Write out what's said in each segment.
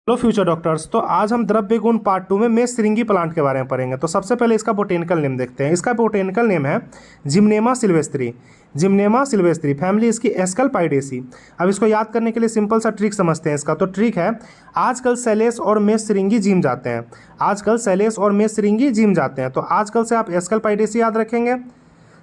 Hello future doctors. तो आज हम द्रव्य गुण पार्ट 2 में मेषशृंगी प्लांट के बारे में पढ़ेंगे। तो सबसे पहले इसका बोटेनिकल नेम देखते हैं। इसका बोटेनिकल नेम है जिम्नेमा सिल्वेस्त्री। जिम्नेमा सिल्वेस्त्री, फैमिली इसकी एस्कल्पाइडेसी। अब इसको याद करने के लिए सिंपल सा ट्रिक समझते हैं इसका। तो ट्रिक है, आजकल शैलेश और मेषशृंगी जिम जाते हैं। आजकल शैलेश और मेषशृंगी जिम जाते हैं। तो आजकल से आप एस्कल्पाइडेसी याद रखेंगे,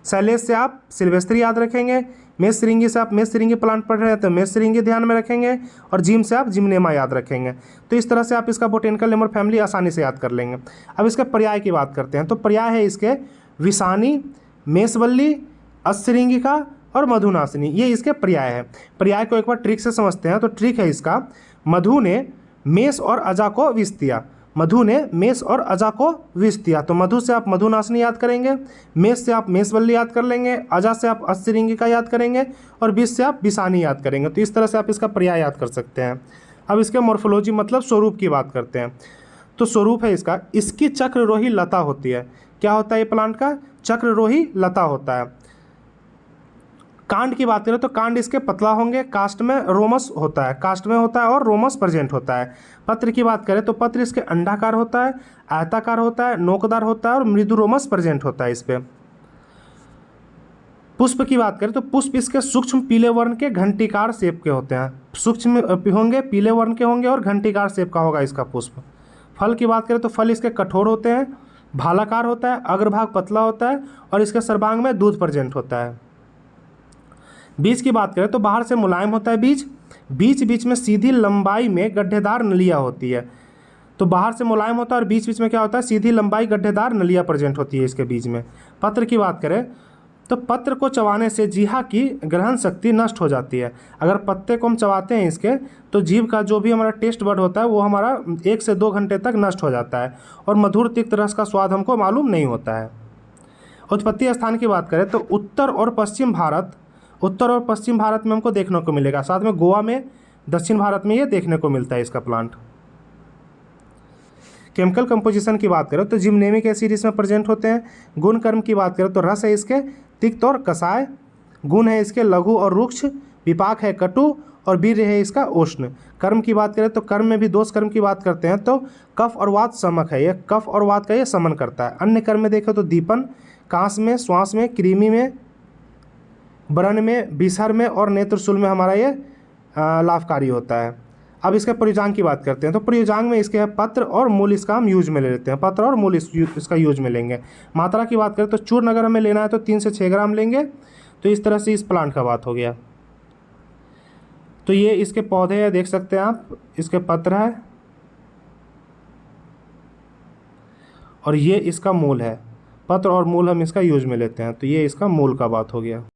शैलेश से आप सिल्वेस्त्री याद रखेंगे, मेषशृंगी से आप मेषशृंगी प्लांट पढ़ रहे हैं तो मेषशृंगी ध्यान में रखेंगे, और जिम से आप जिम्नेमा याद रखेंगे। तो इस तरह से आप इसका बोटेनिकल नेम और फैमिली आसानी से याद कर लेंगे। अब इसके पर्याय की बात करते हैं। तो पर्याय है इसके विषानी, मेषवल्ली, अश्रृंगिका और मधुनाशिनी। ये इसके पर्याय है। पर्याय को एक बार ट्रिक से समझते हैं। तो ट्रिक है इसका, मधु ने मेष और अजा को विष दिया। मधु ने मेष और अजा को विष दिया। तो मधु से आप मधुनाशिनी याद करेंगे, मेष से आप मेषवल्ली याद कर लेंगे, अजा से आप अश्रृंगिका याद करेंगे और विष से आप विषानी याद करेंगे। तो इस तरह से आप इसका पर्याय याद कर सकते हैं। अब इसके मॉर्फोलॉजी मतलब स्वरूप की बात करते हैं। तो स्वरूप है इसका, इसकी चक्ररोही लता होती है। क्या होता है ये प्लांट का? चक्ररोही लता होता है। कांड की बात करें तो कांड इसके पतला होंगे, कास्ट में रोमस होता है, कास्ट में होता है और रोमस प्रेजेंट होता है। पत्र की बात करें तो पत्र इसके अंडाकार होता है, आयताकार होता है, नोकदार होता है और मृदु रोमस प्रेजेंट होता है इस पे। पुष्प की बात करें तो पुष्प इसके सूक्ष्म पीले वर्ण के घंटीकार शेप के होते हैं। सूक्ष्म होंगे, पीले वर्ण के होंगे और घंटीकार शेप का होगा इसका पुष्प। फल की बात करें तो फल इसके कठोर होते हैं, भालाकार होता है, अग्रभाग पतला होता है और इसके सर्वांग में दूध प्रेजेंट होता है। बीज की बात करें तो बाहर से मुलायम होता है बीज, बीच बीच में सीधी लंबाई में गड्ढेदार नलियाँ होती है। तो बाहर से मुलायम होता है और बीच बीच में क्या होता है, सीधी लंबाई गड्ढेदार नलियाँ प्रेजेंट होती है इसके बीज में। पत्र की बात करें तो पत्र को चबाने से जीहा की ग्रहण शक्ति नष्ट हो जाती है। अगर पत्ते को हम चबाते हैं इसके तो जीभ का जो भी हमारा टेस्ट बड होता है वो हमारा 1 से 2 घंटे तक नष्ट हो जाता है और मधुर तिक्त रस का स्वाद हमको मालूम नहीं होता है। उत्पत्ति स्थान की बात करें तो उत्तर और पश्चिम भारत में हमको देखने को मिलेगा। साथ में गोवा में, दक्षिण भारत में ये देखने को मिलता है इसका प्लांट। केमिकल कंपोजिशन की बात करें तो जिम्नेमिक एसिड इसमें प्रेजेंट होते हैं। गुण कर्म की बात करें तो रस है इसके तिक्त और कसाय, गुण है इसके लघु और रुक्ष, विपाक है कटु और वीर्य है इसका उष्ण। कर्म की बात करें तो कर्म में भी दोष कर्म की बात करते हैं तो कफ और वात समक है, ये कफ और वात का ये समन करता है। अन्य कर्म में देखें तो दीपन, कांस में, श्वास में, कृमि में, व्रण में, विसर में और नेत्रशूल में हमारा ये लाभकारी होता है। अब इसके प्रयोजांग की बात करते हैं। तो प्रयोजांग में इसके है पत्र और मूल इसका हम यूज में ले लेते हैं। पत्र और मूल इसका यूज में लेंगे। मात्रा की बात करें तो चूर्ण अगर हमें लेना है तो 3 से 6 ग्राम लेंगे। तो इस तरह से इस प्लांट का बात हो गया। तो ये इसके पौधे हैं, देख सकते हैं आप, इसके पत्र है और ये इसका मूल है। पत्र और मूल हम इसका यूज में लेते हैं। तो ये इसका मूल का बात हो गया।